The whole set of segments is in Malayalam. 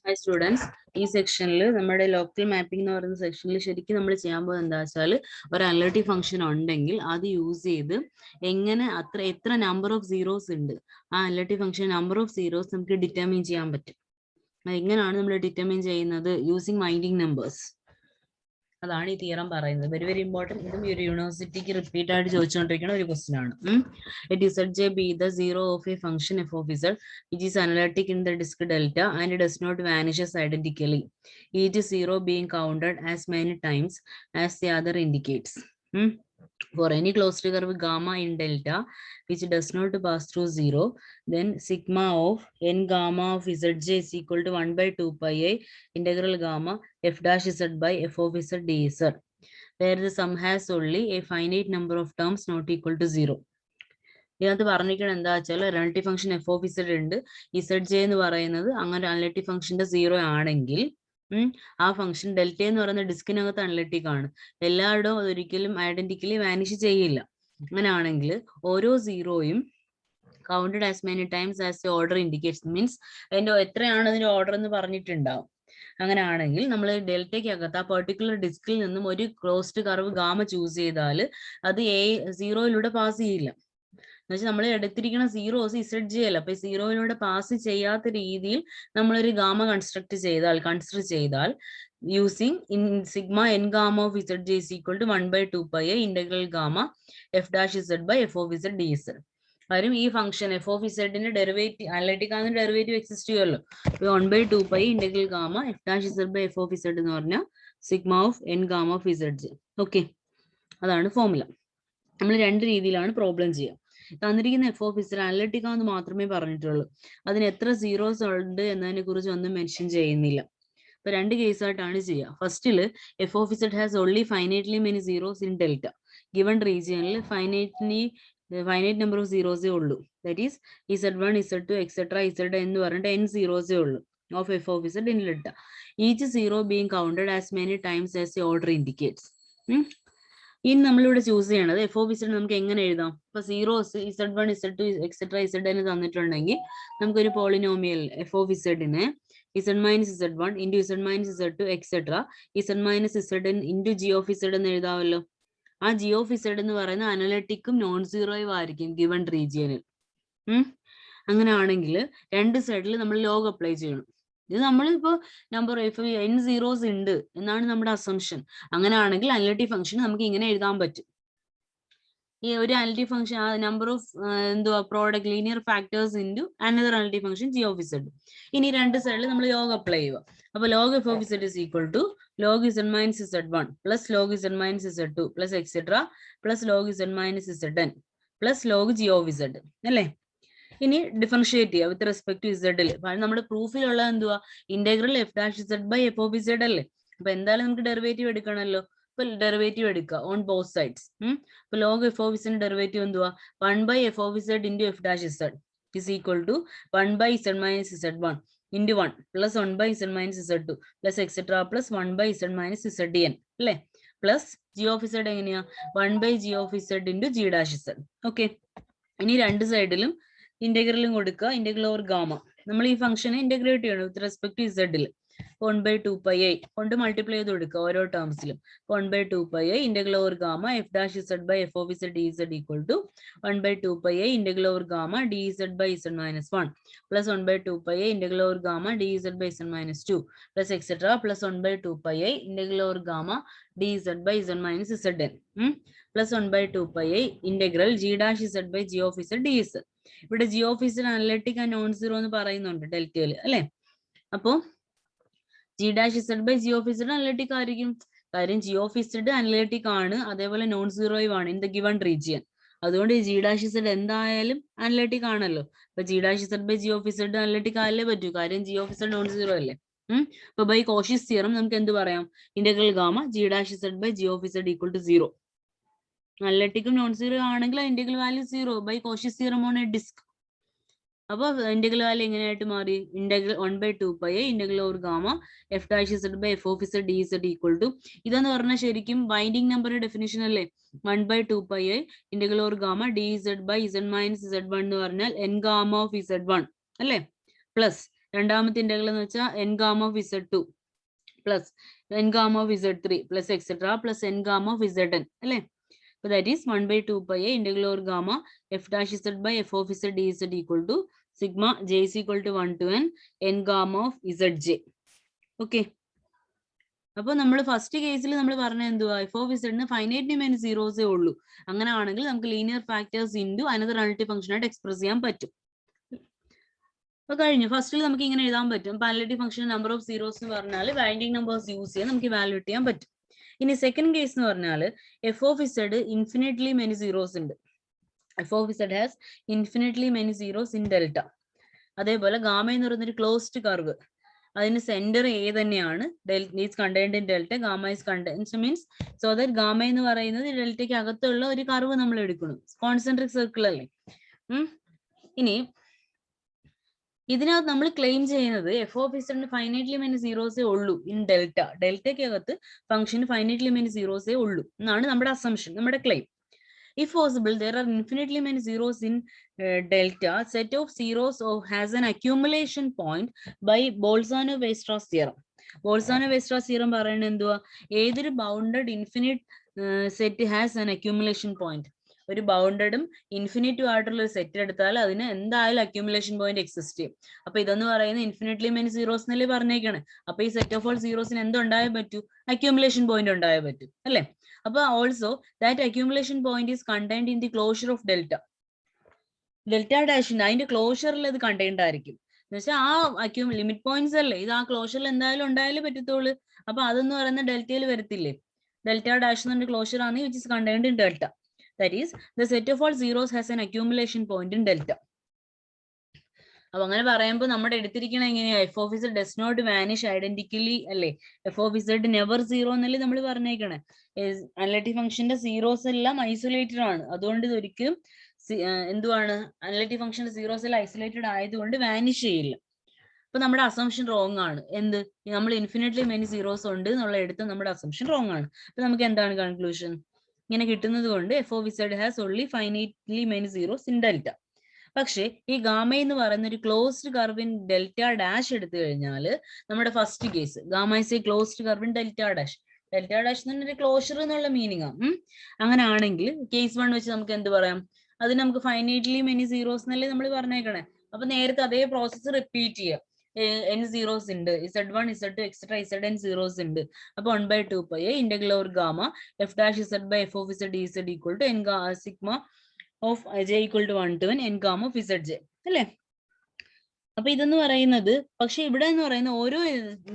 Hi students, ഈ സെക്ഷനിൽ നമ്മുടെ ലോക്കൽ മാപ്പിംഗ് എന്ന് പറയുന്ന സെക്ഷനിൽ ശരിക്കും നമ്മൾ ചെയ്യാൻ പോകുന്നത് എന്താ വെച്ചാൽ ഒരു അനലിറ്റിക് ഫംഗ്ഷൻ ഉണ്ടെങ്കിൽ അത് യൂസ് ചെയ്ത് എങ്ങനെ എത്ര നമ്പർ ഓഫ് സീറോസ് ഉണ്ട് ആ analytic function number of zeros നമുക്ക് ഡിറ്റർമിൻ ചെയ്യാൻ പറ്റും. എങ്ങനെയാണ് നമ്മൾ ഡിറ്റർമിൻ ചെയ്യുന്നത്? Using winding numbers. അതാണ് ഈ തിയറം പറയുന്നത്. Very very important. ഇതും ഈ ഒരു യൂണിവേഴ്സിറ്റിക്ക് റിപ്പീറ്റ് ആയിട്ട് ചോദിച്ചുകൊണ്ടിരിക്കുന്ന ഒരു ക്വസ്റ്റ്യൻ ആണ്. Let Zj be the zero of a function f of z which is analytic in the disk delta and does not vanishes identically. Each zero being counted as many times as the other indicates. For any closed curve gamma in delta which does not pass through zero, then sigma of n gamma of zj is equal to 1 by 2 pi I integral gamma f dash z by f of z dz, where the sum has only a finite number of terms not equal to 0. ഇതിനകത്ത് പറഞ്ഞിരിക്കുന്നത് എന്താ വെച്ചാൽ analytic function F of Z ഉണ്ട്. ഇസഡ് ജെ എന്ന് പറയുന്നത് അങ്ങനെ അനലിറ്റിക് ഫംഗ്ഷന്റെ സീറോ ആണെങ്കിൽ ആ ഫംഗ്ഷൻ ഡെൽറ്റ എന്ന് പറയുന്ന ഡിസ്കിനകത്ത് അനലിറ്റിക് ആണ്. എല്ലായിടവും അതൊരിക്കലും ഐഡന്റിക്കലി വാനിഷ് ചെയ്യില്ല. അങ്ങനെയാണെങ്കിൽ ഓരോ സീറോയും counted as many times as the order indicates, means അതിന്റെ എത്രയാണ് അതിന്റെ ഓർഡർ എന്ന് പറഞ്ഞിട്ടുണ്ടാവും. അങ്ങനെയാണെങ്കിൽ നമ്മൾ ഡെൽറ്റയ്ക്കകത്ത് ആ പെർട്ടിക്കുലർ ഡിസ്കിൽ നിന്നും ഒരു ക്ലോസ്ഡ് കർവ് ഗാമ ചൂസ് ചെയ്താൽ അത് സീറോയിലൂടെ പാസ് ചെയ്യില്ല. എന്നുവെച്ചാൽ നമ്മൾ എടുത്തിരിക്കുന്ന സീറോസ് ഇസഡ് ജെ അല്ല. അപ്പൊ സീറോയിലൂടെ പാസ് ചെയ്യാത്ത രീതിയിൽ നമ്മളൊരു ഗാമ കൺസ്ട്രക്ട് കൺസിഡർ ചെയ്താൽ using in sigma N gamma of Z J is equal to 1 by 2 pi I integral gamma F dash Z by F of Z D Z. കാര്യം ഈ ഫംഗ്ഷൻ എഫ് ഓഫ് ഇസഡിന്റെ ഡെറിവേറ്റീവ് അനലിറ്റിക് ആണ്, ഡെറിവേറ്റീവ് എക്സിസ്റ്റ് ചെയ്യുമല്ലോ. 1 by 2 pi integral gamma F dash Z by F of Z എന്ന് പറഞ്ഞാൽ sigma of N gamma of Z J. Okay, അതാണ് ഫോർമുല. നമ്മൾ രണ്ട് രീതിയിലാണ് പ്രോബ്ലം ചെയ്യുക. തന്നിരിക്കുന്ന എഫ് ഓഫ് ഇസഡ് അനലിറ്റിക് ആണെന്ന് മാത്രമേ പറഞ്ഞിട്ടുള്ളൂ. അതിന് എത്ര സീറോസ് ഉണ്ട് എന്നതിനെ കുറിച്ച് ഒന്നും മെൻഷൻ ചെയ്യുന്നില്ല. അപ്പൊ രണ്ട് കേസായിട്ടാണ് ചെയ്യുക. ഫസ്റ്റില് F of Z has only finitely many zeros in delta. Given റീജിയനിൽ ഫൈനൈറ്റ് നമ്പർ ഓഫ് സീറോസേ ഉള്ളൂ. That is Z1, Z2 etcetera Z എന്ന് പറഞ്ഞിട്ട് n സീറോസേ ഉള്ളൂ of F of Z in delta. Each zero being counted as many times as the order indicates. ഇനി നമ്മളിവിടെ ചൂസ് ചെയ്യണത് എഫ് ഓഫ് ഇസഡ് നമുക്ക് എങ്ങനെ എഴുതാം? ഇപ്പൊ zeros Z1, Z2 etcetera Z എന്ന് തന്നിട്ടുണ്ടെങ്കിൽ നമുക്കൊരു പോളിനോമിയൽ എഫ് ഓഫ് ഇസഡിനെ Z minus Z1 into Z minus Z2 etcetera Z minus ZN into G of Z എന്ന് എഴുതാമല്ലോ. ആ ജി ഓഫ് ഇസഡ് എന്ന് പറയുന്ന അനലിറ്റിക്കും നോൺ സീറോയും ആയിരിക്കും ഗിവൺ റീജിയനിൽ. അങ്ങനെയാണെങ്കിൽ രണ്ട് സൈഡിൽ നമ്മൾ ലോഗ് അപ്ലൈ ചെയ്യണം. ഇത് നമ്മളിപ്പോ നമ്പർ n സീറോസ് ഉണ്ട് എന്നാണ് നമ്മുടെ അസംഷൻ. അങ്ങനെയാണെങ്കിൽ അനലിറ്റിക് ഫംഗ്ഷൻ നമുക്ക് ഇങ്ങനെ എഴുതാൻ പറ്റും. ഈ ഒരു analytic function number of product linear factors into another analytic function G of Z. ഇനി രണ്ട് സൈഡിൽ നമ്മൾ ലോഗ് അപ്ലൈ ചെയ്യുക. അപ്പൊ log F of Z is equal to log Z minus Z1 plus log Z minus Z2 plus etcetera plus log Z minus ZN plus log G of Z അല്ലേ. ഇനി ഡിഫറൻഷിയേറ്റ് ചെയ്യുക വിത്ത് റെസ്പെക്ട് ടു ഇസഡിൽ. നമ്മുടെ പ്രൂഫിലുള്ള എന്തുവാ integral F dash Z by F of Z അല്ലേ. അപ്പൊ എന്തായാലും നമുക്ക് ഡെറിവേറ്റീവ് എടുക്കണമല്ലോ. ഇപ്പൊ ഡെറിവേറ്റീവ് എടുക്കുക ഓൺ ബോത്ത് സൈഡ്സ്. ഇപ്പൊ log F of Z derivative എന്തുവാ 1 by f of z into f dash z is equal to 1 by z minus z1 into 1 plus 1 by z minus z2 plus etc plus 1 by z minus zdn അല്ലേ. പ്ലസ് ജി ഓഫ് z എങ്ങനെയാ 1 by g of z into g dash z. Okay, ഇനി രണ്ട് സൈഡിലും ഇന്റഗ്രലും കൊടുക്കുക. ഇന്റഗ്രൽ ഓവർ ഗാമ നമ്മൾ ഈ ഫംഗ്ഷനെ ഇന്റഗ്രേറ്റ് ചെയ്യണം വിത്ത് റെസ്പെക്ട് ടു ഇസഡിൽ. 1 by 2 pi I കൊണ്ട് മൾട്ടിപ്ലൈ ചെയ്ത് കൊടുക്കുക ഓരോ ടേംസിലും. 1 by 2 pi I integral over gamma F dash z by F of z dz equal to 1 by 2 pi I integral over gamma dz by z minus 1 plus 1 by 2 pi I integral over gamma dz by z minus 2 plus etcetera plus 1 by 2 pi I integral over gamma dz by z minus zn plus 1 by 2 pi I integral G dash z by G of z dz. ഇവിടെ G of z analytic and non zero എന്ന് പറയുന്നുണ്ട് ഡെൽറ്റയിൽ അല്ലെ. അപ്പോ G dash Z by G of Z analytic ആയിരിക്കും. കാര്യം ജി ഓഫ് ഇസഡ് അനലിറ്റിക് ആണ്, അതേപോലെ നോൺ സീറോയും ആണ് ഇൻ ദ ഗിവൺ റീജിയൻ. അതുകൊണ്ട് ജി ഡാഷ് ഇസഡ് എന്തായാലും അനലിറ്റിക് ആണല്ലോ. അപ്പൊ G dash Z by G of Z analytic ആയാലേ പറ്റൂ, കാര്യം G of Z non zero അല്ലേ. അപ്പൊ ബൈ കോഷീസ് തിയറം നമുക്ക് എന്ത് പറയാം? Integral gamma G dash Z by G of Z equal to 0. അനലിറ്റിക്കും നോൺ സീറോ ആണെങ്കിൽ integral value 0 by Cauchy's theorem on a disc. അപ്പൊ ഇന്റഗ്രൽ വാല്യൂ എങ്ങനെയായിട്ട് മാറി? Integral 1 by 2 pi integral over gamma F dash Z by F of Z D Z equal to ഇതെന്ന് പറഞ്ഞാൽ ശരിക്കും ബൈൻഡിങ് നമ്പറിന്റെ ഡെഫിനിഷൻ അല്ലേ. 1 by 2 pi integral over gamma D Z by Z minus Z1 എന്ന് പറഞ്ഞാൽ എൻ ഗാമ ഓഫ് Z1 അല്ലേ. പ്ലസ് രണ്ടാമത്തെ ഇന്റഗ്രൽ എന്ന് വെച്ചാൽ N gamma of Z2 plus N gamma of Z3 plus etcetera plus N gamma of Zn അല്ലേ. So that is 1/2 pi a integral over gamma f dash z by f of z dz equal to sigma j is equal to 1 to n gamma of zj. Okay. അപ്പോൾ നമ്മൾ ഫസ്റ്റ് കേസിൽ നമ്മൾ പറഞ്ഞ എന്തുവാ, എഫ് ഓഫ് ഇസഡിന് ഫൈനൈറ്റ് മൈനസ് സീറോസേ ഉള്ളൂ. അങ്ങനെ ആണെങ്കിൽ നമുക്ക് linear factors into another analytic function ആയിട്ട് എക്സ്പ്രസ് ചെയ്യാൻ പറ്റും. അപ്പൊ കഴിഞ്ഞു. ഫസ്റ്റിൽ നമുക്ക് ഇങ്ങനെ എഴുതാൻ പറ്റും. Analytic function number of zeros എന്ന് പറഞ്ഞാൽ ബൈൻഡിങ് നമ്പേഴ്സ് യൂസ് ചെയ്യാൻ നമുക്ക് വാല്യൂട്ട് ചെയ്യാൻ പറ്റും. ഇനി സെക്കൻഡ് കേസ് എന്ന് പറഞ്ഞാൽ F of Z infinitely many zeros ഉണ്ട്. F of Z has infinitely many zeros in delta. അതേപോലെ ഗാമ എന്ന് പറയുന്നൊരു ക്ലോസ്ഡ് കർവ്, അതിന് സെന്റർ എ തന്നെയാണ്. Is contained in delta, gamma is contained means so that gamma എന്ന് പറയുന്നത് ഡെൽറ്റയ്ക്ക് അകത്തുള്ള ഒരു കർവ് നമ്മൾ എടുക്കണം. കോൺസെൻട്രിക് സർക്കിൾ അല്ലേ. ഇനി ഇതിനകത്ത് നമ്മൾ ക്ലെയിം ചെയ്യുന്നത് എഫ് ഓഫ് ഇസഡിന് ഫൈനൈറ്റ്ലി മെനി സീറോസേ ഉള്ളൂ ഇൻ ഡെൽറ്റ. ഡെൽറ്റയ്ക്ക് അകത്ത് ഫംഗ്ഷന് ഫൈനൈറ്റ്ലി മെനി സീറോസേ ഉള്ളൂ എന്നാണ് നമ്മുടെ അസംഷൻ, നമ്മുടെ claim. If possible, there are infinitely many zeros in delta. Set of zeros has an accumulation point by Bolzano-Weierstrass theorem. Bolzano-Weierstrass theorem പറയുന്നത് എന്തുവാ, ഏതൊരു bounded infinite set has an accumulation point. ഒരു ബൗണ്ടഡും ഇൻഫിനിറ്റും ആയിട്ടുള്ള ഒരു സെറ്റ് എടുത്താൽ അതിന് എന്തായാലും അക്യൂമുലേഷൻ പോയിന്റ് എക്സിസ്റ്റ് ചെയ്യും. അപ്പൊ ഇതെന്ന് പറയുന്നത് ഇൻഫിനിറ്റ്ലി മെനി സീറോസ് എന്നല്ലേ പറഞ്ഞേക്കാണ്. അപ്പൊ ഈ സെറ്റ് ഓഫ് ഓൾ സീറോസിന് എന്തുണ്ടായേ പറ്റൂ, അക്യൂമുലേഷൻ പോയിന്റ് ഉണ്ടായേ പറ്റൂ അല്ലെ. അപ്പൊ also that accumulation point is contained in the closure of delta. Delta ഡാഷിന്റെ അതിന്റെ ക്ലോഷറിൽ ഇത് കണ്ടെയ്ൻഡ് ആയിരിക്കും. എന്ന് വെച്ചാൽ ആ ലിമിറ്റ് പോയിന്റ്സ് അല്ലേ, ഇത് ആ ക്ലോഷറിൽ എന്തായാലും ഉണ്ടായാലേ പറ്റത്തുള്ളൂ. അപ്പൊ അതെന്ന് പറയുന്ന ഡെൽറ്റയിൽ വരത്തില്ലേ. ഡെൽറ്റ ഡാഷ് എന്ന ക്ലോഷർ ആണ് which is contained in delta. That is, the set of all zeros has an accumulation point in delta. അപ്പൊ അങ്ങനെ പറയുമ്പോൾ നമ്മുടെ എടുത്തിരിക്കണ എങ്ങനെയാ, F of Z does not vanish identically അല്ലേ. F of Z never zero എന്നല്ലേ നമ്മൾ പറഞ്ഞേക്കണേ. അനലിറ്റിക് ഫംഗ്ഷന്റെ സീറോസ് എല്ലാം ഐസൊലേറ്റഡ് ആണ്. അതുകൊണ്ട് ഇതൊരിക്കലും എന്തുവാണ്, അനലിറ്റിക് ഫംഗ്ഷന്റെ സീറോസ് എല്ലാം ഐസൊലേറ്റഡ് ആയതുകൊണ്ട് വാനിഷ് ചെയ്യില്ല. അപ്പൊ നമ്മുടെ അസംഷൻ റോങ് ആണ്. എന്ത്, നമ്മൾ ഇൻഫിനിറ്റ്ലി മെനി സീറോസ് ഉണ്ട് എന്നുള്ള എടുത്ത് നമ്മുടെ അസംഷൻ റോങ് ആണ്. അപ്പൊ നമുക്ക് എന്താണ് കൺക്ലൂഷൻ, ഇങ്ങനെ കിട്ടുന്നത് കൊണ്ട് F of Z has only finitely many zeros in delta. പക്ഷേ ഈ ഗാമ എന്ന് പറയുന്ന ഒരു ക്ലോസ്ഡ് കർവിൻ ഡെൽറ്റ ഡാഷ് എടുത്തു കഴിഞ്ഞാൽ നമ്മുടെ first case gamma is a closed കർവിൻ ഡെൽറ്റ ഡാഷ്. ഡെൽറ്റ ഡാഷ് എന്ന് പറഞ്ഞൊരു ക്ലോഷർ എന്നുള്ള മീനിങ് ആണ്. അങ്ങനെ ആണെങ്കിൽ കേസ് 1 വെച്ച് നമുക്ക് എന്ത് പറയാം, അത് നമുക്ക് ഫൈനൈറ്റ്ലി മെനി സീറോസ് എന്നല്ലേ നമ്മൾ പറഞ്ഞേക്കണേ. അപ്പൊ നേരത്തെ അതേ പ്രോസസ്സ് റിപ്പീറ്റ് ചെയ്യാം. n zeros ഉണ്ട്, z1 z2 etcetera zn zeros ഉണ്ട്. അപ്പൊ 1/2 pi integral over gamma f dash z by f of z dz equal to n sigma of j equal to 1 to n gamma of zj അല്ലേ. അപ്പൊ ഇതെന്ന് പറയുന്നത്, പക്ഷെ ഇവിടെ എന്ന് പറയുന്ന ഓരോ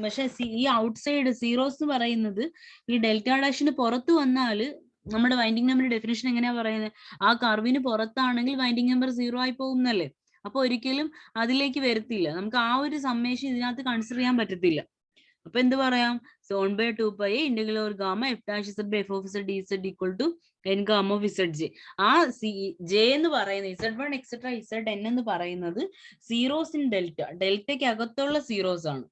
പക്ഷെ ഈ ഔട്ട്സൈഡ് സീറോസ് എന്ന് പറയുന്നത് ഈ ഡെൽറ്റ ഡാഷിന് പുറത്ത് വന്നാല് നമ്മുടെ വൈൻഡിങ് നമ്പറിന്റെ ഡെഫിനേഷൻ എങ്ങനെയാ പറയുന്നത്, ആ കർവിന് പുറത്താണെങ്കിൽ വൈൻഡിങ് നമ്പർ 0 ആയി പോകുന്നല്ലേ. അപ്പൊ ഒരിക്കലും അതിലേക്ക് വരത്തില്ല. നമുക്ക് ആ ഒരു സമ്മേഷൻ ഇതിനകത്ത് കൺസിഡർ ചെയ്യാൻ പറ്റത്തില്ല. അപ്പൊ എന്ത് പറയാം, 1/2 pi integral over gamma f dash z by f of z dz equal to n gamma of zj. ആ ജെ എന്ന് പറയുന്നത് z1 എക്സെട്ര zn എന്ന് പറയുന്നത് സീറോസ് ഇൻ ഡെൽറ്റ, ഡെൽറ്റയ്ക്ക് അകത്തുള്ള സീറോസ് ആണ്.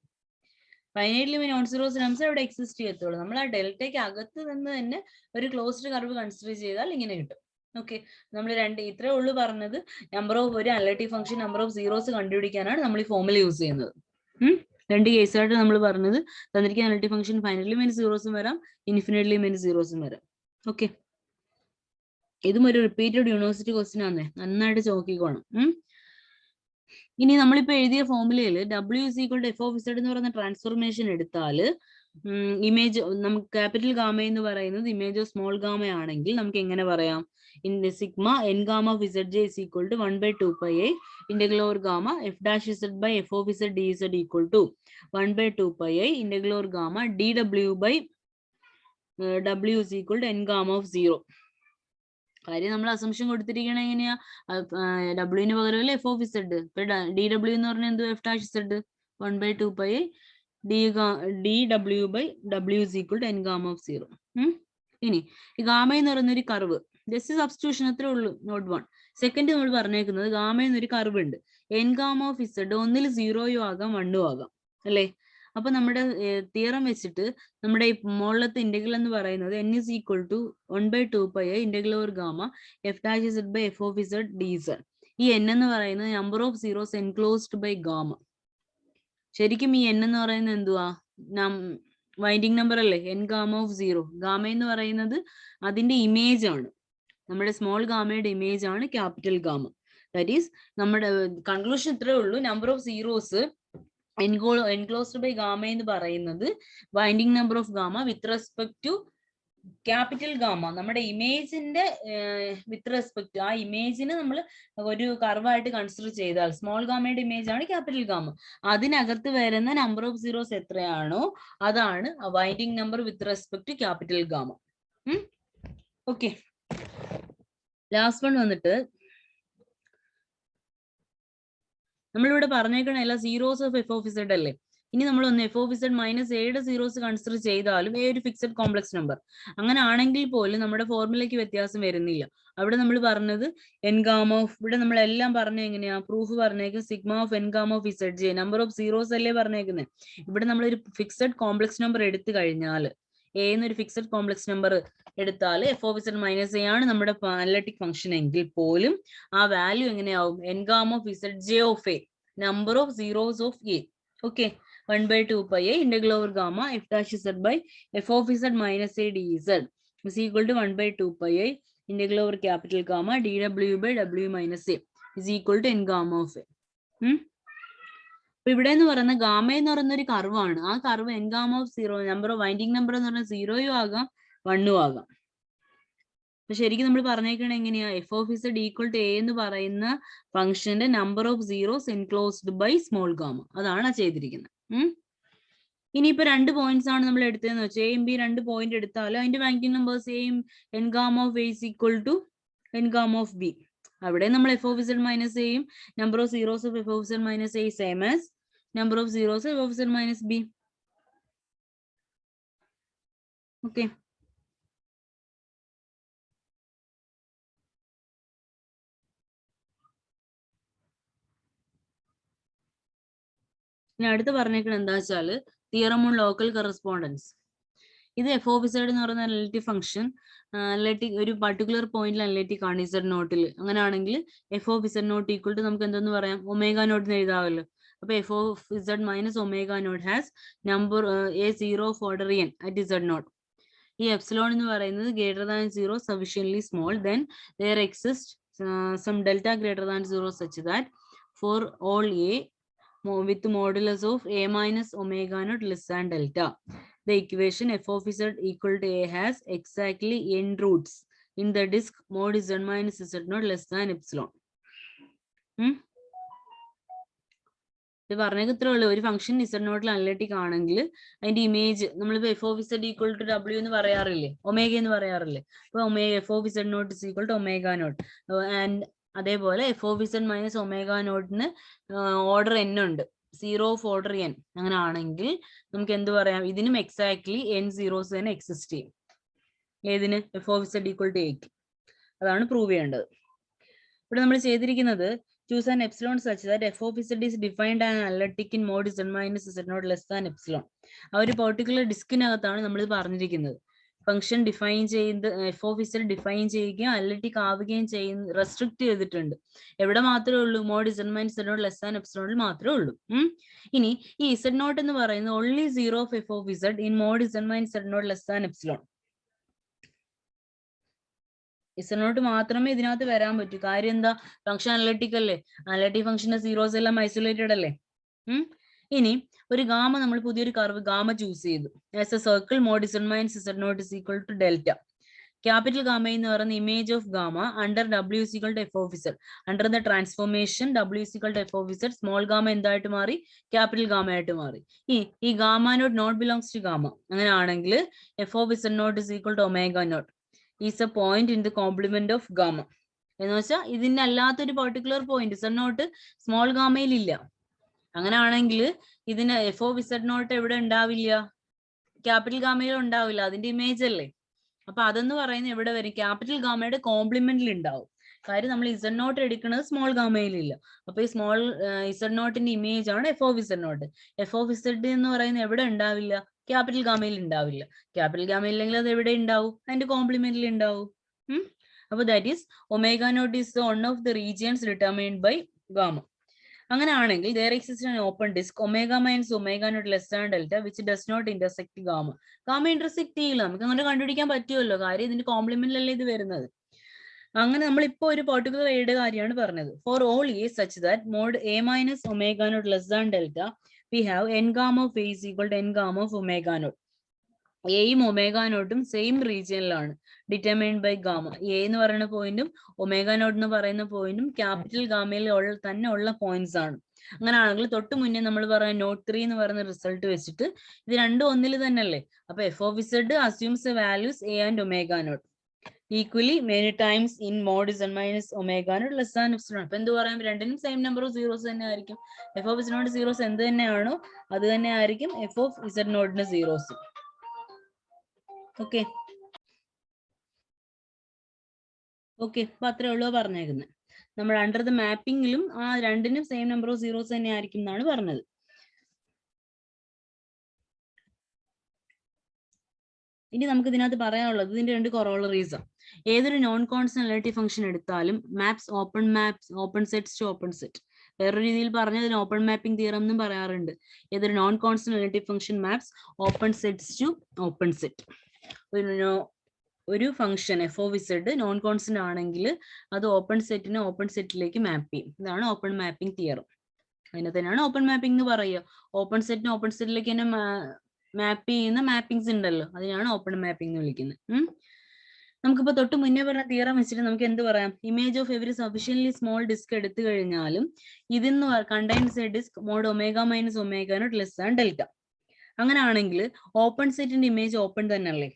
ഫൈനൈറ്റ്ലി നോൺ സീറോസ് നമ്പേഴ്സ് അവിടെ എക്സിസ്റ്റ് ചെയ്യത്തുള്ളൂ. നമ്മൾ ആ ഡെൽറ്റയ്ക്ക് അകത്ത് നിന്ന് തന്നെ ഒരു ക്ലോസ്ഡ് കർവ് കൺസിഡർ ചെയ്താൽ ഇങ്ങനെ കിട്ടും. ഓക്കെ, നമ്മൾ ഇത്രേ ഉള്ളൂ പറഞ്ഞത്. നമ്പർ ഓഫ് ഒരു analytic function number of zeros കണ്ടുപിടിക്കാനാണ് നമ്മൾ ഈ ഫോർമുല യൂസ് ചെയ്യുന്നത്. 2 കേസായിട്ട് നമ്മൾ പറഞ്ഞത്, തന്നിരിക്കുന്ന അനലിറ്റിക് ഫംഗ്ഷൻ ഫൈനലി മെനി സീറോസും വരാം, ഇൻഫിനിറ്റ്ലി മെനി സീറോസും വരാം. ഓക്കെ, ഇതും ഒരു റിപ്പീറ്റഡ് യൂണിവേഴ്സിറ്റി ക്വസ്റ്റ്യൻ ആണേ, നന്നായിട്ട് ചോക്കിക്കോണം. ഇനി നമ്മളിപ്പോ എഴുതിയ ഫോർമുലയിൽ W is equal to f of z എന്ന് പറയുന്ന ട്രാൻസ്ഫോർമേഷൻ എടുത്താൽ ഇമേജ് നമുക്ക് ക്യാപിറ്റൽ ഗാമ എന്ന് പറയുന്നത് ഇമേജ് ഓഫ് സ്മോൾ ഗാമ ആണെങ്കിൽ നമുക്ക് എങ്ങനെ പറയാം, in the sigma n gamma of zj is equal to 1/2 pi integral over gamma f dash z by f of z dz equal to 1/2 pi integral over gamma dw by w is equal to n gamma of 0. കാര്യം നമ്മൾ അസംഷൻ കൊടുത്തിരിക്കണ എങ്ങനെയാ, ഡബ്ല്യൂന് പകരമല്ലേ എഫ് ഓഫ് ഇസഡ്. ഇപ്പൊ ഡി ഡബ്ല്യു എന്ന് പറഞ്ഞാൽ എന്ത്, F dash Z 1/2 pi D W by W is equal to N gamma of 0. ഇനി ഈ ഗാമ എന്ന് പറയുന്ന ഒരു കർവ്, ജസ്റ്റ് സബ്സ്റ്റിറ്റ്യൂഷൻ അത്രേ ഉള്ളൂ, നോട്ട് 1. സെക്കൻഡ് നമ്മൾ പറഞ്ഞേക്കുന്നത് ഗാമ എന്നൊരു കർവ് ഉണ്ട്, എൻ ഗാമ ഓഫ് ഇസഡ് ഒന്നിൽ 0 ആകാം 1 ആകാം അല്ലേ. അപ്പൊ നമ്മുടെ തിയറം വെച്ചിട്ട് നമ്മുടെ ഈ മുകളിലത്തെ ഇന്റഗ്രൽ എന്ന് പറയുന്നത് n is equal to 1/2 pi integral over gamma f dash z by f of z dz. ഈ n എന്ന് പറയുന്നത് number of zeros enclosed by gamma. ശരിക്കും ഈ n എന്ന് പറയുന്നത് എന്തുവാ? വൈൻഡിങ് നമ്പർ അല്ലേ? n gamma of 0. ഗാമ എന്ന് പറയുന്നത് അതിന്റെ ഇമേജ് ആണ്. നമ്മുടെ സ്മോൾ ഗാമയുടെ ഇമേജ് ആണ് ക്യാപിറ്റൽ ഗാമ. ദാറ്റ് ഈസ് നമ്മുടെ കൺക്ലൂഷൻ ഇത്രേ ഉള്ളൂ. Number of zeros enclosed by gamma എന്ന് പറയുന്നത് winding number of gamma with respect to capital gamma. നമ്മുടെ ഇമേജിന്റെ വിത്ത് റെസ്പെക്ട്, ആ ഇമേജിന് നമ്മൾ ഒരു കർവായിട്ട് കൺസിഡർ ചെയ്താൽ സ്മോൾ ഗാമയുടെ ഇമേജ് ആണ് ക്യാപിറ്റൽ ഗാമ. അതിനകത്ത് വരുന്ന നമ്പർ ഓഫ് സീറോസ് എത്രയാണോ അതാണ് winding number with respect to capital gamma. Okay, last one വന്നിട്ട് നമ്മളിവിടെ പറഞ്ഞേക്കണ എല്ലാ zeros of F of Z അല്ലേ. ഇനി നമ്മൾ ഒന്ന് എഫ് ഓഫ് ഇസഡ് മൈനസ് എയുടെ സീറോസ് കൺസിഡർ ചെയ്താലും എ ഒരു ഫിക്സഡ് കോംപ്ലക്സ് നമ്പർ. അങ്ങനെ ആണെങ്കിൽ പോലും നമ്മുടെ ഫോർമുലയ്ക്ക് വ്യത്യാസം വരുന്നില്ല. അവിടെ നമ്മൾ പറഞ്ഞത് എൻ ഗാമ ഓഫ്, ഇവിടെ നമ്മളെല്ലാം പറഞ്ഞ എങ്ങനെയാ പ്രൂഫ് പറഞ്ഞേക്കും sigma of N gamma of Z J, number of zeros അല്ലേ പറഞ്ഞേക്കുന്നത്. ഇവിടെ നമ്മളൊരു ഫിക്സഡ് കോംപ്ലക്സ് നമ്പർ എടുത്തു കഴിഞ്ഞാൽ എ എന്നൊരു ഫിക്സഡ് കോംപ്ലക്സ് നമ്പർ എടുത്താൽ F of Z minus A ആണ് നമ്മുടെ അനലിറ്റിക് ഫംഗ്ഷൻ എങ്കിൽ പോലും ആ വാല്യൂ എങ്ങനെയാവും? N gamma of Z J of A, number of zeros of A. Okay, 1/2 pi a integral over gamma f dash z by f of z minus a dz is equal to 1/2 pi a integral over capital gamma dw by w minus a is equal to n gamma of a. അപ്പൊ ഇവിടെ എന്ന് പറയുന്ന ഗാമ എന്ന് പറയുന്ന ഒരു കർവാണ്. ആ curve N gamma of 0, number of winding number എന്ന് പറഞ്ഞാൽ 0 ആകാം 1 ആകാം. അപ്പൊ ശരിക്കും നമ്മൾ പറഞ്ഞേക്കണ എങ്ങനെയാ? F of Z equal to A എന്ന് പറയുന്ന ഫംഗ്ഷന്റെ number of zeros enclosed by small gamma, അതാണ് ചെയ്തിരിക്കുന്നത്. ഇനിയിപ്പോ 2 പോയിന്റ്സ് ആണ് നമ്മൾ എടുത്തതെന്ന് വെച്ചാൽ എയും ബി 2 പോയിന്റ് എടുത്താലും അതിന്റെ വൈൻഡിങ് നമ്പേഴ്സ് എയും N gamma of A is equal to N gamma of B. അവിടെ നമ്മൾ എഫ് ഓഫ് ഇസഡ് മൈനസ് എയും number of zeros of F of Z minus A same as number of zeros F of Z minus B. Okay, ഇനി അടുത്ത് പറഞ്ഞേക്കുന്നത് എന്താ വെച്ചാല് തിയറം ഓൺ ലോക്കൽ കറസ്പോണ്ടൻസ്. ഇത് എഫ് ഓഫ് ഇസഡ് എന്ന് പറയുന്ന അനലിറ്റിക് ഫംഗ്ഷൻ അനലിറ്റിക് ഒരു പർട്ടിക്കുലർ പോയിന്റിൽ അനലിറ്റിക് ആണ് ഇസഡ് നോട്ടിൽ. അങ്ങനെയാണെങ്കിൽ F of Z not equal to നമുക്ക് എന്തെന്ന് പറയാം? ഒമേഗ നോട്ടിന് എഴുതാമല്ലോ. അപ്പൊ F of Z minus omega not has number A zero of order N at Z not. ഈ എപ്സിലോൺ എന്ന് പറയുന്നത് greater than 0 sufficiently small, then there exists some delta greater than 0 such that for all a with modulus of a minus omega naught less than delta, the equation f of z equal to a has exactly n roots in the disk mod z minus z naught less than epsilon. ഇത് പറഞ്ഞത് ഇത്രേ ഉള്ളൂ. ഒരു ഫംഗ്ഷൻ ഇസഡ് നോട്ടിൽ അനലിറ്റിക് ആണെങ്കിൽ അതിന്റെ ഇമേജ് നമ്മളിപ്പോ F of Z equal to W എന്ന് പറയാറില്ലേ, ഒമേഗ എന്ന് പറയാറില്ലേ. അപ്പൊ omega F of Z not is equal to omega not. And അതേപോലെ F of Z minus omega നോട്ടിന് ഓർഡർ എൻ ഉണ്ട്, 0 ഓഫ് ഓർഡർ എൻ. അങ്ങനെ ആണെങ്കിൽ നമുക്ക് എന്ത് പറയാം? ഇതിനും എക്സാക്ട്ലി എൻ സീറോസ് തന്നെ എക്സിസ്റ്റ് ചെയ്യും. ഏതിന്? F of Z equal to എക്ക്. അതാണ് പ്രൂവ് ചെയ്യേണ്ടത്. ഇവിടെ നമ്മൾ ചെയ്തിരിക്കുന്നത് choose an epsilon such that f of z is defined as analytic in mod z minus z naught less than epsilon. ആ ഒരു പെർട്ടിക്കുലർ ഡിസ്കിനകത്താണ് നമ്മൾ പറഞ്ഞിരിക്കുന്നത്. ഫംഗ്ഷൻ ഡിഫൈൻ ചെയ്ത് എഫ് ഓഫ് ഇസഡ് ഡിഫൈൻ ചെയ്യുകയും അനലിറ്റിക് ആവുകയും ചെയ്യുന്ന റെസ്ട്രിക്ട് ചെയ്തിട്ടുണ്ട്. എവിടെ മാത്രമേ ഉള്ളൂ? Mod Z minus Z not less than എപ്സിലോണിൽ മാത്രമേ ഉള്ളൂ. ഇനി ഈ ഇസഡ് നോട്ട് എന്ന് പറയുന്നത് only 0 of F of Z in mod Z minus Z not less than epsilon. Z not മാത്രമേ ഇതിനകത്ത് വരാൻ പറ്റൂ. കാര്യം എന്താ? ഫംഗ്ഷൻ അനലിറ്റിക് അല്ലേ. അനലിറ്റിക് ഫംഗ്ഷന്റെ സീറോസ് എല്ലാം ഐസൊലേറ്റഡ് അല്ലേ. ഇനി ഒരു ഗാമ, നമ്മൾ പുതിയൊരു കർവ് ഗാമ ചൂസ് ചെയ്തു. As a circle mod Z minus Z not is equal to delta. Capital gamma എന്ന് പറയുന്ന image of gamma under W is equal to F of Z. Under the transformation W is equal to F of Z small gamma എന്തായിട്ട് മാറി? ക്യാപിറ്റൽ ഗാമ ആയിട്ട് മാറി. ഈ gamma not not belongs to gamma. അങ്ങനെയാണെങ്കിൽ F of Z not is equal to omega not is A point in the complement of gamma. എന്ന് വെച്ചാൽ ഇതിന്റെ അല്ലാത്തൊരു particular point Z not small ഗാമയിൽ ഇല്ല. അങ്ങനെയാണെങ്കിൽ ഇതിന് എഫ് ഓഫ് ഇസഡ് നോട്ട് എവിടെ ഉണ്ടാവില്ല? ക്യാപിറ്റൽ ഗാമയിൽ ഉണ്ടാവില്ല. അതിന്റെ ഇമേജ് അല്ലേ. അപ്പൊ അതെന്ന് പറയുന്നത് എവിടെ വരും? ക്യാപിറ്റൽ ഗാമയുടെ കോംപ്ലിമെന്റിൽ ഉണ്ടാവും. കാര്യം നമ്മൾ ഇസഡ് നോട്ട് എടുക്കുന്നത് സ്മോൾ ഗാമയിലില്ല. അപ്പൊ ഈ സ്മോൾ ഇസഡ് നോട്ടിന്റെ ഇമേജ് ആണ് F of Z naught. F of Z എന്ന് പറയുന്നത് എവിടെ ഉണ്ടാവില്ല? ക്യാപിറ്റൽ ഗാമയിൽ ഉണ്ടാവില്ല. ക്യാപിറ്റൽ ഗാമയിൽ ഇല്ലെങ്കിൽ അത് എവിടെ ഉണ്ടാവും? അതിന്റെ കോംപ്ലിമെന്റിൽ ഉണ്ടാവും. അപ്പൊ that is omega not is one of the regions determined by gamma. അങ്ങനെയാണെങ്കിൽ there exists an open disk omega minus omega not less than delta which does not intersect gamma. Gamma intersect ചെയ്യില്ല, നമുക്ക് അങ്ങനെ കണ്ടുപിടിക്കാൻ പറ്റുമല്ലോ, കാര്യം ഇതിന്റെ കോംപ്ലിമെന്റിലല്ലേ ഇത് വരുന്നത്. അങ്ങനെ നമ്മളിപ്പോ ഒരു പർട്ടിക്കുലർ എയുടെ കാര്യമാണ് പറഞ്ഞത്. For all A such that mod A minus omega not less than delta we have N gamma of A is equal to N gamma of omega not. എയും ഒമേഗ നോട്ടും സെയിം റീജിയനിലാണ് ഡിറ്റർമൈൻഡ് ബൈ ഗാമ. എ എന്ന് പറയുന്ന പോയിന്റും ഒമേഗ നോട്ട് എന്ന് പറയുന്ന പോയിന്റും ക്യാപിറ്റൽ ഗാമയിൽ തന്നെ ഉള്ള പോയിന്റ്സ് ആണ്. അങ്ങനെയാണെങ്കിൽ തൊട്ട് മുന്നേ നമ്മൾ പറഞ്ഞ നോട്ട് 3 എന്ന് പറയുന്ന റിസൾട്ട് വെച്ചിട്ട് ഇത് രണ്ടും ഒന്നിൽ തന്നെ അല്ലേ. അപ്പൊ F of Z assumes values A and omega naught equally many times in mod Z minus omega not less than epsilon. അപ്പൊ എന്ത് പറയാം, രണ്ടിനും സെയിം നമ്പർ ഓഫ് സീറോസ് തന്നെ ആയിരിക്കും. F of Z not zeros എന്ത് തന്നെയാണോ അത് തന്നെ ആയിരിക്കും എഫ് ഓഫ് ഇസഡ് നോട്ടിന് സീറോസ്. ഓക്കെ ഓക്കെ അപ്പൊ അത്രേ ഉള്ളൂ പറഞ്ഞേക്കുന്നത്. നമ്മൾ അണ്ടർ ദ മാപ്പിംഗിലും ആ രണ്ടിനും സെയിം നമ്പർ ഓഫ് സീറോസ് തന്നെ ആയിരിക്കും എന്നാണ് പറഞ്ഞത്. ഇനി നമുക്ക് ഇതിനകത്ത് പറയാനുള്ളത് ഇതിന്റെ രണ്ട് കൊറോളറീസ്. ഏതൊരു നോൺ കോൺസ്റ്റന്റ് അനലിറ്റിക് ഫംഗ്ഷൻ എടുത്താലും maps open sets to open set. വേറൊരു രീതിയിൽ പറഞ്ഞതിന് ഓപ്പൺ മാപ്പിംഗ് തിയറം എന്നും പറയാറുണ്ട്. ഏതൊരു non constant analytic function maps open sets to open set. ഒരു function F of Z non constant ആണെങ്കിൽ അത് ഓപ്പൺ സെറ്റിലേക്ക് മാപ്പ് ചെയ്യും. ഇതാണ് ഓപ്പൺ മാപ്പിംഗ് തിയറം. അതിനെ തന്നെയാണ് ഓപ്പൺ മാപ്പിംഗ് എന്ന് പറയുക. ഓപ്പൺ സെറ്റിലേക്ക് തന്നെ മാപ്പ് ചെയ്യുന്ന മാപ്പിംഗ്സ് ഉണ്ടല്ലോ, അതിനാണ് ഓപ്പൺ മാപ്പിംഗ് എന്ന് വിളിക്കുന്നത്. നമുക്കിപ്പോ തൊട്ട് മുന്നേ പറഞ്ഞ തിയറം വെച്ചിട്ട് നമുക്ക് എന്ത് പറയാം, image of every sufficiently small disc എടുത്തു കഴിഞ്ഞാലും ഇതിന്ന് contains a disc mod omega minus omega not less than delta. അങ്ങനെയാണെങ്കിൽ ഓപ്പൺ സെറ്റിന്റെ ഇമേജ് ഓപ്പൺ തന്നെ അല്ലേ.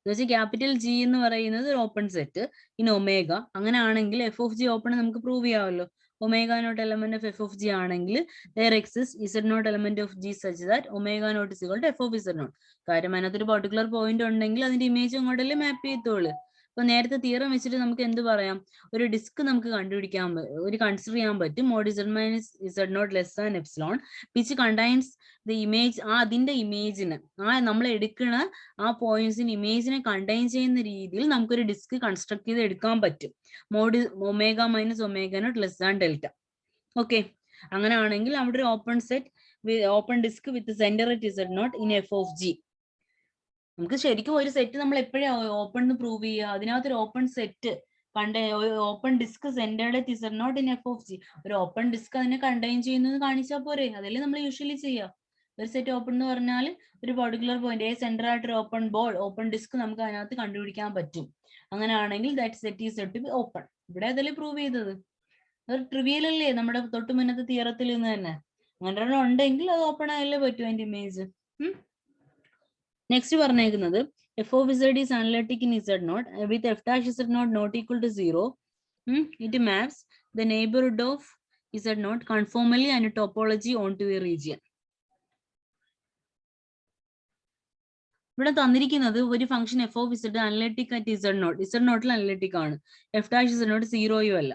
എന്നുവെച്ചാൽ ക്യാപിറ്റൽ ജി എന്ന് പറയുന്നത് ഒരു ഓപ്പൺ സെറ്റ് ഇൻ ഒമേഗ. അങ്ങനെയാണെങ്കിൽ എഫ് ഓഫ് ജി ഓപ്പൺ നമുക്ക് പ്രൂവ് ചെയ്യാമല്ലോ. Omega not element of F of G ആണെങ്കിൽ there exists z not element of G such that omega not is equal to F of z naught. കാര്യം അതിനകത്തൊരു പർട്ടിക്കുലർ പോയിന്റ് ഉണ്ടെങ്കിൽ അതിന്റെ ഇമേജ് അങ്ങോട്ടല്ലേ മാപ്പ് ചെയ്യത്തുള്ളൂ. അപ്പൊ നേരത്തെ തിയറം വെച്ചിട്ട് നമുക്ക് എന്ത് പറയാം, ഒരു ഡിസ്ക് നമുക്ക് കൺസിഡർ ചെയ്യാൻ പറ്റും mod z minus z naught less than epsilon which contains the image. അതിന്റെ ഇമേജിന് നമ്മൾ എടുക്കുന്ന പോയിന്റ്സിന് ഇമേജിനെ കണ്ടെയ്ൻ ചെയ്യുന്ന രീതിയിൽ നമുക്കൊരു ഡിസ്ക് കൺസ്ട്രക്ട് ചെയ്ത് എടുക്കാൻ പറ്റും mod omega minus omega not less than delta. Okay, അങ്ങനെയാണെങ്കിൽ അവിടെ ഒരു open disc with centre at z naught in f of g. നമുക്ക് ശരിക്കും ഒരു സെറ്റ് നമ്മൾ എപ്പോഴാണ് ഓപ്പൺ എന്ന് പ്രൂവ് ചെയ്യുക, അതിനകത്തൊരു open set open disc centred at z naught in f of g. ഒരു ഓപ്പൺ ഡിസ്ക് അതിനെ കണ്ടെയ്ൻ ചെയ്യുന്നത് കാണിച്ചാൽ പോരെ, അതല്ലേ നമ്മൾ യൂഷ്വലി ചെയ്യുക. ഒരു സെറ്റ് ഓപ്പൺ എന്ന് പറഞ്ഞാൽ ഒരു പർട്ടിക്കുലർ പോയിന്റ് സെന്റർ ആയിട്ട് ഓപ്പൺ ഡിസ്ക് നമുക്ക് അതിനകത്ത് കണ്ടുപിടിക്കാൻ പറ്റും. അങ്ങനെയാണെങ്കിൽ that set is said to be open. ഇവിടെ അതല്ലേ പ്രൂവ് ചെയ്തത്. അതൊരു ട്രിവിയൽ അല്ലേ നമ്മുടെ തൊട്ട് മുന്നത്തെ തിയറത്തിൽ നിന്ന് തന്നെ. അങ്ങനെ ഉണ്ടെങ്കിൽ അത് ഓപ്പൺ ആയല്ലേ പറ്റും അതിന്റെ ഇമേജ്. നെക്സ്റ്റ് പറഞ്ഞേക്കുന്നത് F of Z is analytic in Z not with F dash Z not not equal to 0. It maps the neighbourhood of Z not conformally and topology onto a region. ഇവിടെ തന്നിരിക്കുന്നത് ഒരു function F of Z analytic at Z നോട്ടിൽ അനലിറ്റിക് ആണ്, എഫ് ഡാഷ് ഇസഡ് നോട്ട് 0യും അല്ല.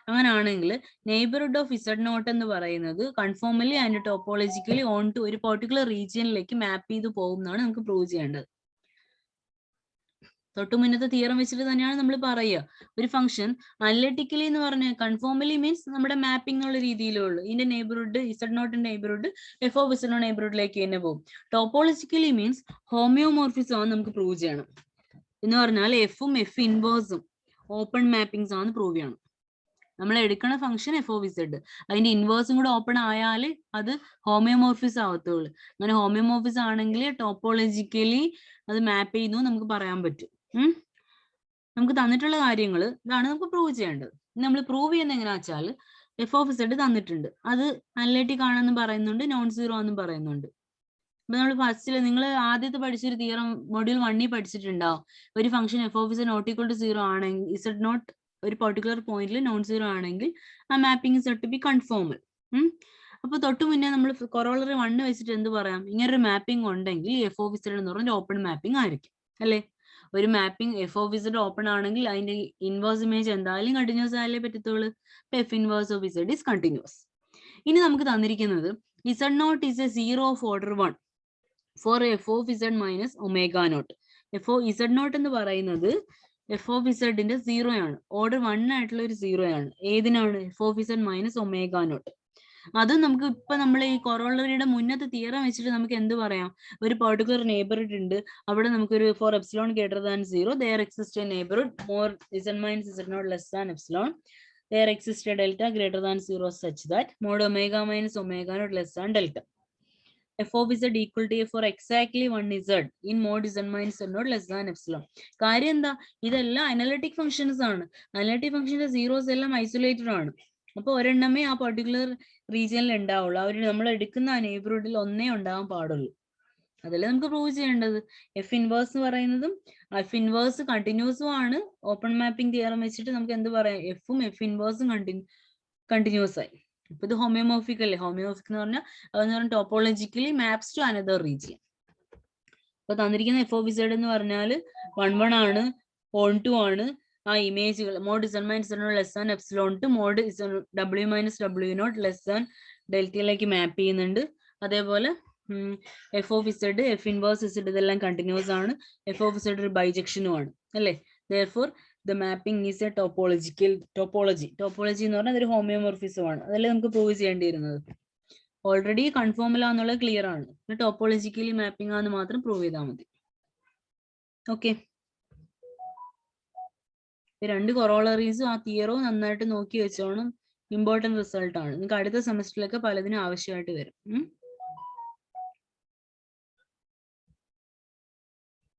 അങ്ങനെയാണെങ്കിൽ നെയ്ബർഹുഡ് ഓഫ് ഇസഡ് നോട്ട് എന്ന് പറയുന്നത് conformally and topologically onto ഒരു പർട്ടിക്കുലർ റീജിയനിലേക്ക് മാപ്പ് ചെയ്ത് പോകും എന്നാണ് നമുക്ക് പ്രൂവ് ചെയ്യേണ്ടത്. തൊട്ട് മുന്നത്തെ തിയറം വെച്ചിട്ട് തന്നെയാണ് നമ്മൾ പറയുക, ഒരു ഫംഗ്ഷൻ അനലിറ്റിക്കലി എന്ന് പറഞ്ഞ കൺഫോമലി മീൻസ് നമ്മുടെ മാപ്പിംഗ് എന്നുള്ള രീതിയിലേ ഉള്ളൂ. ഇതിന്റെ നെയ്ബർഹുഡ് ഇസഡ് നോട്ടിന്റെ neighbourhood F of Z not നെയ്ബർഹുഡിലേക്ക് തന്നെ പോകും. ടോപ്പോളജിക്കലി മീൻസ് ഹോമിയോമോർഫിസം ആണ് നമുക്ക് പ്രൂവ് ചെയ്യണം. എന്ന് പറഞ്ഞാൽ എഫും എഫ് ഇൻവേഴ്സും ഓപ്പൺ മാപ്പിംഗ്സ് ആണ് പ്രൂവ് ചെയ്യണം. നമ്മൾ എടുക്കുന്ന ഫംഗ്ഷൻ എഫ് ഓഫ് ഇസഡ് അതിന്റെ ഇൻവേഴ്സും കൂടെ ഓപ്പൺ ആയാൽ അത് ഹോമിയോമോർഫിസ് ആവത്തുള്ളൂ. അങ്ങനെ ഹോമിയോമോർഫിസ് ആണെങ്കിൽ ടോപ്പോളജിക്കലി അത് മാപ്പ് ചെയ്യുന്നു നമുക്ക് പറയാൻ പറ്റും. നമുക്ക് തന്നിട്ടുള്ള കാര്യങ്ങൾ ഇതാണ് നമുക്ക് പ്രൂവ് ചെയ്യേണ്ടത്. നമ്മൾ പ്രൂവ് ചെയ്യുന്നത് എങ്ങനെയാ വെച്ചാൽ എഫ് ഓഫ് ഇസഡ് തന്നിട്ടുണ്ട്, അത് അനലിറ്റിക് ആണെന്നും പറയുന്നുണ്ട്, നോൺ സീറോ എന്നും പറയുന്നുണ്ട്. അപ്പൊ നമ്മൾ ഫസ്റ്റിൽ നിങ്ങൾ ആദ്യത്തെ പഠിച്ചൊരു തിയറം മൊഡ്യൂൾ 1 പഠിച്ചിട്ടുണ്ടാവും. ഒരു function F of Z not equal to 0 ആണെങ്കിൽ ഇസഡ് നോട്ട് ഒരു പർട്ടിക്കുലർ പോയിന്റിൽ നോൺ സീറോ ആണെങ്കിൽ ആ mapping is said to be conformal. അപ്പൊ തൊട്ട് മുന്നേ നമ്മൾ കൊറോളറി 1 വെച്ചിട്ട് എന്ത് പറയാം, ഇങ്ങനൊരു മാപ്പിംഗ് ഉണ്ടെങ്കിൽ എഫ് ഓഫ് ഇസഡ് എന്ന് പറഞ്ഞാൽ ഓപ്പൺ മാപ്പിംഗ് ആയിരിക്കും അല്ലെ. ഒരു mapping f of z open ആണെങ്കിൽ അതിന്റെ ഇൻവേഴ്സ് ഇമേജ് എന്തായാലും കണ്ടിന്യൂസ് ആയാലേ പറ്റത്തുള്ളൂ. അപ്പൊ f inverse of Z is continuous. ഇനി നമുക്ക് തന്നിരിക്കുന്നത് z naught is a 0 of order 1 for f of Z minus omega naught. F of Z not എന്ന് പറയുന്നത് എഫ് ഓഫ് ഇസഡിന്റെ 0 ആണ്. ഓർഡർ 1 ആയിട്ടുള്ള ഒരു 0 ആണ്. ഏതിനാണ്? F of Z minus omega not. അത് നമുക്ക് ഇപ്പൊ നമ്മൾ ഈ കൊറോളറിയുടെ മുന്നത്തെ തിയറം വെച്ചിട്ട് നമുക്ക് എന്ത് പറയാം? ഒരു പെർട്ടിക്കുലർ നെയ്ബർഹുഡ് ഉണ്ട്, അവിടെ നമുക്കൊരു for epsilon greater than 0 there exists a neighborhood more z minus z naught less than epsilon, there exists a delta greater than 0 such that mod omega minus omega naught less than delta. F of z equal to a for exactly 1z in mod z minus z naught less than epsilon. കാര്യം എന്താ? ഇതെല്ലാം അനലിറ്റിക് ഫംഗ്ഷൻസ് ആണ്. അനലിറ്റിക് ഫംഗ്ഷന്റെ സീറോസ് എല്ലാം ഐസൊലേറ്റഡ് ആണ്. അപ്പൊ ഒരെണ്ണമേ ആ പെർട്ടിക്കുലർ റീജിയനിൽ ഉണ്ടാവുള്ളൂ. അവർ നമ്മൾ എടുക്കുന്ന ആ നെയ്ബർഹുഡിൽ ഒന്നേ ഉണ്ടാവാൻ പാടുള്ളൂ. അതല്ലേ നമുക്ക് പ്രൂവ് ചെയ്യേണ്ടത്. എഫ് ഇൻവേഴ്സ് എന്ന് പറയുന്നതും എഫ് ഇൻവേഴ്സ് കണ്ടിന്യൂസും ആണ്. ഓപ്പൺ മാപ്പിംഗ് തിയറം വെച്ചിട്ട് നമുക്ക് എന്ത് പറയാം? എഫും എഫ് ഇൻവേഴ്സും കണ്ടിന്യൂസ് ആയി. അപ്പൊ ഇത് ഹോമിയോമോർഫിക് അല്ലേ? ഹോമിയോമോർഫിക് എന്ന് പറഞ്ഞാൽ അതെന്ന് പറഞ്ഞാൽ ടോപ്പോളജിക്കലി മാപ്സ് ടു അനദർ റീജിയൻ. അപ്പൊ തന്നിരിക്കുന്ന എഫ് ഓഫ് ഇസഡ് എന്ന് പറഞ്ഞാൽ 1 ആണ്, ഓൺ 2 ആണ്. ആ ഇമേജുകൾ mod z minus z naught less than epsilon to mod w minus w naught less than ഡെൽറ്റയിലേക്ക് മാപ്പ് ചെയ്യുന്നുണ്ട്. അതേപോലെ F of z, f inverse z ഇതെല്ലാം കണ്ടിന്യൂസ് ആണ്. എഫ് ഓഫ് ഇസഡ് ഒരു ബൈജക്ഷനും ആണ് അല്ലേ? therefore the mapping is a topological topology എന്ന് പറഞ്ഞാൽ അതൊരു ഹോമിയോമോർഫിസം ആണ്. അതല്ലേ നമുക്ക് പ്രൂവ് ചെയ്യേണ്ടിയിരുന്നത്. ഓൾറെഡി കൺഫോമില എന്നുള്ളത് ക്ലിയർ ആണ്. ടോപ്പോളജിക്കലി മാപ്പിംഗ് ആണെന്ന് മാത്രം പ്രൂവ് ചെയ്താൽ മതി. ഓക്കെ, രണ്ട് കൊറോളറീസും ആ തിയറവും നന്നായിട്ട് നോക്കി വെച്ചോണം. ഇമ്പോർട്ടന്റ് റിസൾട്ട് ആണ്. നിങ്ങൾക്ക് അടുത്ത സെമസ്റ്ററിലൊക്കെ പലതിനും ആവശ്യമായിട്ട് വരും.